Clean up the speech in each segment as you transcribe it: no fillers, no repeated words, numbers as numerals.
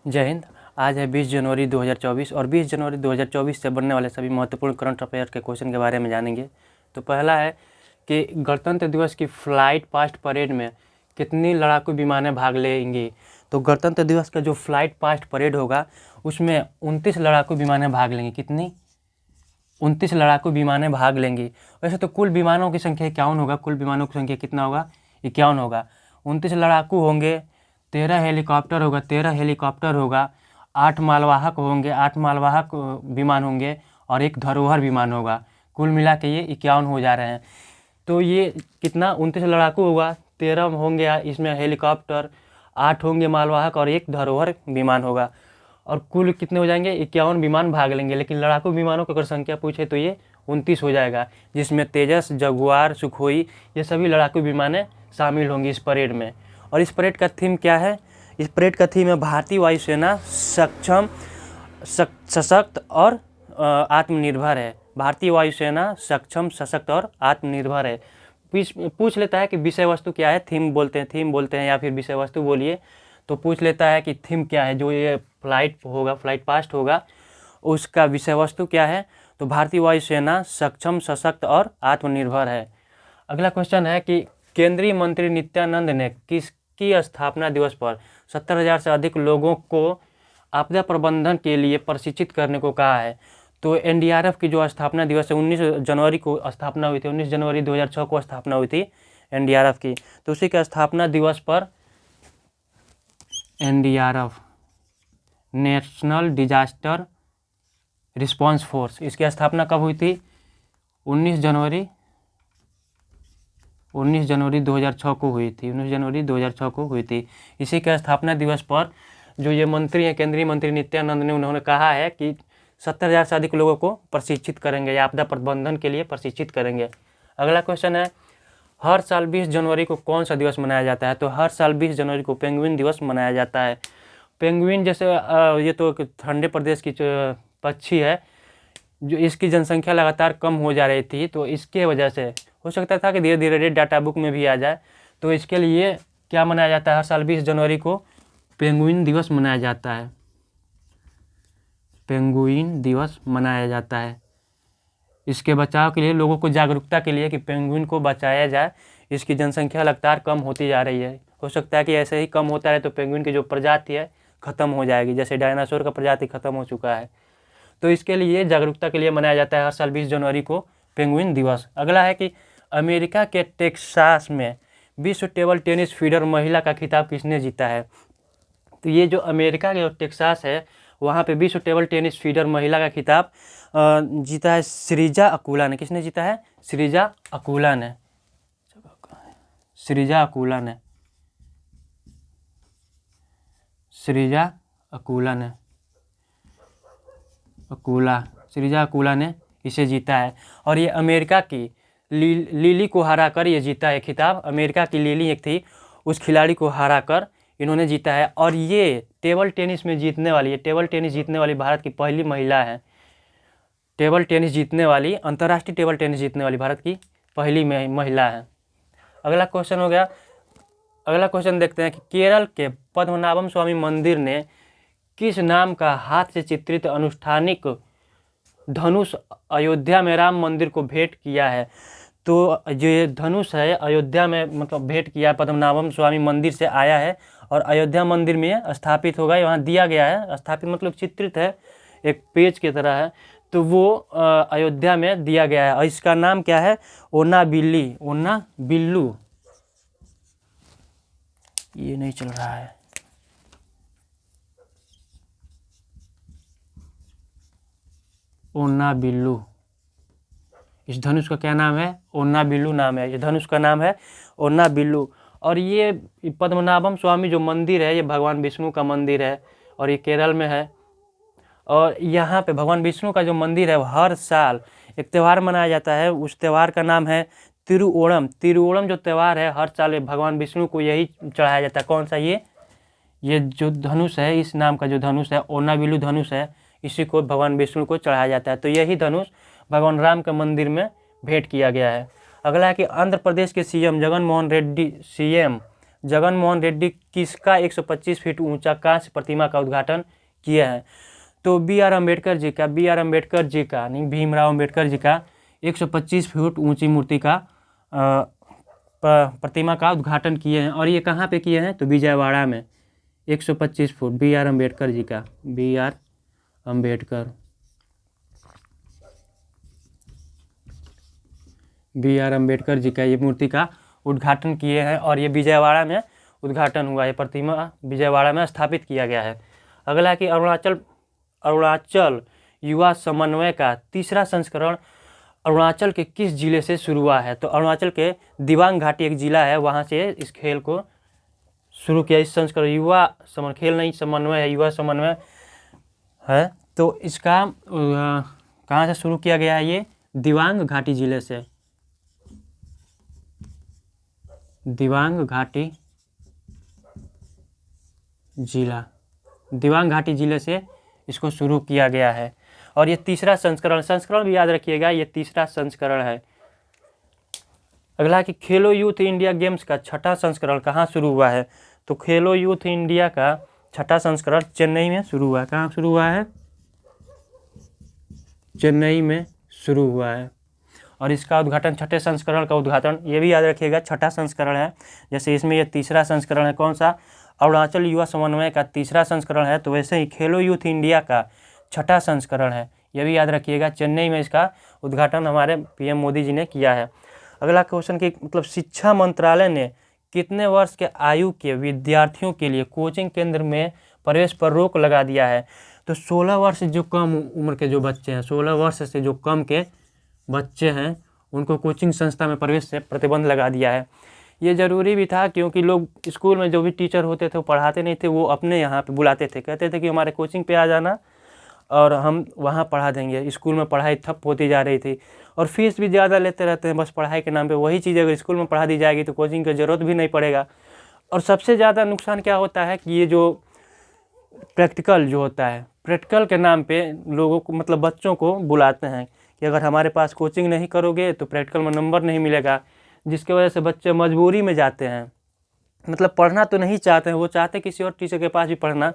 जय हिंद। आज है 20 जनवरी 2024 और 20 जनवरी 2024 से बनने वाले सभी महत्वपूर्ण करंट अफेयर के क्वेश्चन के बारे में जानेंगे। तो पहला है कि गणतंत्र दिवस की फ्लाइट पास्ट परेड में कितनी लड़ाकू विमानें भाग लेंगी। तो गणतंत्र दिवस का जो फ्लाइट पास्ट परेड होगा उसमें 29 लड़ाकू विमानें भाग लेंगी। कितनी? 29 लड़ाकू विमानें भाग लेंगी। वैसे तो कुल विमानों की संख्या 51 होगा। कुल विमानों की संख्या कितना होगा? 51 होगा। 29 लड़ाकू होंगे, 13 हेलीकॉप्टर होगा, 8 मालवाहक होंगे, 8 मालवाहक विमान होंगे और एक धरोहर विमान होगा। कुल मिला के ये 51 हो जा रहे हैं। तो ये कितना? 29 लड़ाकू होगा, 13 होंगे इसमें हेलीकॉप्टर, 8 होंगे मालवाहक और एक धरोहर विमान होगा। और कुल कितने हो जाएंगे? 51 विमान भाग लेंगे। लेकिन लड़ाकू विमानों की अगर संख्या पूछे तो ये 29 हो जाएगा, जिसमें तेजस, जगुआर, सुखोई ये सभी लड़ाकू विमानें शामिल होंगी इस परेड में। और इस परेड का थीम क्या है? इस परेड का थीम है भारतीय वायुसेना सक्षम, सशक्त और आत्मनिर्भर है। भारतीय वायुसेना सक्षम, सशक्त और आत्मनिर्भर है। पूछ लेता है कि विषय वस्तु क्या है। थीम बोलते हैं या फिर विषय वस्तु बोलिए। तो पूछ लेता है कि थीम क्या है, जो ये फ्लाइट पास्ट होगा उसका विषय वस्तु क्या है। तो भारतीय वायुसेना सक्षम, सशक्त और आत्मनिर्भर है। अगला क्वेश्चन है कि केंद्रीय मंत्री नित्यानंद ने किसकी स्थापना दिवस पर 70,000 से अधिक लोगों को आपदा प्रबंधन के लिए प्रशिक्षित करने को कहा है। तो एनडीआरएफ की जो स्थापना दिवस है 19 जनवरी को स्थापना हुई थी। 19 जनवरी 2006 को स्थापना हुई थी एनडीआरएफ की। तो उसी के स्थापना दिवस पर NDRF, national disaster response force, इसकी स्थापना कब हुई थी? 19 जनवरी 2006 को हुई थी। 19 जनवरी 2006 को हुई थी। इसी के स्थापना दिवस पर जो ये मंत्री हैं, केंद्रीय मंत्री नित्यानंद ने, उन्होंने कहा है कि 70,000 से अधिक लोगों को प्रशिक्षित करेंगे या आपदा प्रबंधन के लिए प्रशिक्षित करेंगे। अगला क्वेश्चन है, हर साल 20 जनवरी को कौन सा दिवस मनाया जाता है? तो हर साल 20 जनवरी को पेंगुइन दिवस मनाया जाता है। पेंगुइन जैसे ये तो ठंडे प्रदेश की पक्षी है, जो इसकी जनसंख्या लगातार कम हो जा रही थी। तो इसके वजह से हो सकता था कि धीरे धीरे रेड डाटा बुक में भी आ जाए। तो इसके लिए क्या मनाया जाता है? हर साल 20 जनवरी को पेंगुइन दिवस मनाया जाता है। पेंगुइन दिवस मनाया जाता है। इसके बचाव के लिए, लोगों को जागरूकता के लिए कि पेंगुइन को बचाया जाए। इसकी जनसंख्या लगातार कम होती जा रही है। हो सकता है कि ऐसे ही कम होता रहे तो पेंगुइन की जो प्रजाति है ख़त्म हो जाएगी, जैसे डायनासोर का प्रजाति ख़त्म हो चुका है। तो इसके लिए जागरूकता के लिए मनाया जाता है हर साल 20 जनवरी को पेंगुइन दिवस। अगला है कि अमेरिका के टेक्सास में विश्व टेबल टेनिस फीडर महिला का खिताब किसने जीता है? तो ये जो अमेरिका के टेक्सास है वहाँ पे विश्व टेबल टेनिस फीडर महिला का खिताब जीता है श्रीजा अकुला ने। किसने जीता है? श्रीजा अकुला ने। श्रीजा अकुला ने। श्रीजा अकुला ने इसे जीता है। और ये अमेरिका की लिली को हराकर ये जीता है खिताब। अमेरिका की लिली एक थी, उस खिलाड़ी को हराकर इन्होंने जीता है। और ये टेबल टेनिस जीतने वाली भारत की पहली महिला है। अंतर्राष्ट्रीय टेबल टेनिस जीतने वाली भारत की पहली महिला है। अगला क्वेश्चन देखते हैं कि केरल के पद्मनाभम स्वामी मंदिर ने किस नाम का हाथ से चित्रित अनुष्ठानिक धनुष अयोध्या में राम मंदिर को भेंट किया है? तो जो ये धनुष है अयोध्या में मतलब भेंट किया, पद्मनाभम स्वामी मंदिर से आया है और अयोध्या मंदिर में स्थापित होगा। वहाँ दिया गया है, स्थापित मतलब चित्रित है, एक पेज की तरह है। तो वो अयोध्या में दिया गया है और इसका नाम क्या है? ओना बिल्लू। ये नहीं चल रहा है। ओना बिल्लू। इस धनुष का क्या नाम है? ओना बिल्लू नाम है। ये धनुष का नाम है ओना बिल्लू। और ये पद्मनाभम स्वामी जो मंदिर है ये भगवान विष्णु का मंदिर है और ये केरल में है। और यहाँ पे भगवान विष्णु का जो मंदिर है वो हर साल एक त्यौहार मनाया जाता है। उस त्यौहार का नाम है तिरुओणम। तिरुओणम जो त्यौहार है हर साल भगवान विष्णु को यही चढ़ाया जाता है। कौन सा? ये जो धनुष है, इस नाम का जो धनुष है ओना बिल्लू धनुष है, इसी को भगवान विष्णु को चढ़ाया जाता है। तो यही धनुष भगवान राम के मंदिर में भेंट किया गया है। अगला है कि आंध्र प्रदेश के सीएम जगन मोहन रेड्डी किसका 125 फीट ऊंचा कांस्य प्रतिमा का उद्घाटन किए हैं? तो बी आर अम्बेडकर जी का, नहीं, भीमराव अम्बेडकर जी का 125 फीट ऊंची मूर्ति का प्रतिमा का उद्घाटन किए हैं। और ये कहाँ पे किए हैं? तो विजयवाड़ा में 125 foot, B are Ambedkar ji का, बी आर अम्बेडकर जी का ये मूर्ति का उद्घाटन किए हैं और ये विजयवाड़ा में उद्घाटन हुआ। ये प्रतिमा विजयवाड़ा में स्थापित किया गया है। अगला कि अरुणाचल युवा समन्वय का तीसरा संस्करण अरुणाचल के किस जिले से शुरू हुआ है? तो अरुणाचल के दिबांग घाटी एक जिला है, वहाँ से इस खेल को शुरू किया। इस संस्करण समन्वय है, युवा समन्वय है। तो इसका कहाँ से शुरू किया गया है? ये दिबांग घाटी जिले से, दिबांग घाटी जिले से इसको शुरू किया गया है। और ये तीसरा संस्करण भी याद रखिएगा, ये तीसरा संस्करण है। अगला कि खेलो यूथ इंडिया गेम्स का छठा संस्करण कहाँ शुरू हुआ है? तो खेलो यूथ इंडिया का छठा संस्करण चेन्नई में शुरू हुआ है। कहाँ शुरू हुआ है? चेन्नई में शुरू हुआ है। और इसका उद्घाटन, छठे संस्करण का उद्घाटन, ये भी याद रखिएगा, छठा संस्करण है। जैसे इसमें ये तीसरा संस्करण है, कौन सा? अरुणाचल युवा समन्वय का तीसरा संस्करण है, तो वैसे ही खेलो यूथ इंडिया का छठा संस्करण है। ये भी याद रखिएगा, चेन्नई में इसका उद्घाटन हमारे पीएम मोदी जी ने किया है। अगला क्वेश्चन की मतलब शिक्षा मंत्रालय ने कितने वर्ष के आयु के विद्यार्थियों के लिए कोचिंग केंद्र में प्रवेश पर रोक लगा दिया है? तो 16 वर्ष से जो कम उम्र के जो बच्चे हैं, 16 वर्ष से जो कम के बच्चे हैं, उनको कोचिंग संस्था में प्रवेश से प्रतिबंध लगा दिया है। ये ज़रूरी भी था, क्योंकि लोग स्कूल में जो भी टीचर होते थे वो पढ़ाते नहीं थे, वो अपने यहाँ पे बुलाते थे, कहते थे कि हमारे कोचिंग पे आ जाना और हम वहाँ पढ़ा देंगे। स्कूल में पढ़ाई ठप होती जा रही थी और फीस भी ज़्यादा लेते रहते हैं बस पढ़ाई के नाम पे। वही चीज़ अगर स्कूल में पढ़ा दी जाएगी तो कोचिंग की ज़रूरत भी नहीं पड़ेगा। और सबसे ज़्यादा नुकसान क्या होता है कि ये जो प्रैक्टिकल जो होता है, प्रैक्टिकल के नाम पे लोगों को मतलब बच्चों को बुलाते हैं कि अगर हमारे पास कोचिंग नहीं करोगे तो प्रैक्टिकल में नंबर नहीं मिलेगा, जिसकी वजह से बच्चे मजबूरी में जाते हैं। मतलब पढ़ना तो नहीं चाहते हैं, वो चाहते किसी और टीचर के पास भी पढ़ना,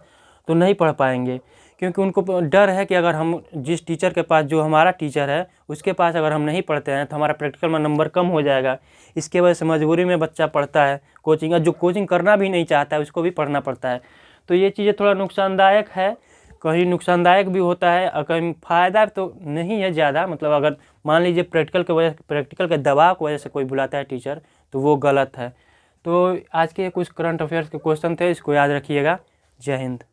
तो नहीं पढ़ पाएंगे, क्योंकि उनको डर है कि अगर हम जिस टीचर के पास, जो हमारा टीचर है उसके पास अगर हम नहीं पढ़ते हैं तो हमारा प्रैक्टिकल में नंबर कम हो जाएगा। इसके वजह से मजबूरी में बच्चा पढ़ता है कोचिंग, और जो कोचिंग करना भी नहीं चाहता है उसको भी पढ़ना पड़ता है। तो ये चीज़ें थोड़ा नुकसानदायक है, कहीं नुकसानदायक भी होता है और कहीं फ़ायदा तो नहीं है ज़्यादा। मतलब अगर मान लीजिए प्रैक्टिकल के दबाव की वजह से कोई बुलाता है टीचर, तो वो गलत है। तो आज के कुछ करंट अफेयर्स के क्वेश्चन थे, इसको याद रखिएगा। जय हिंद।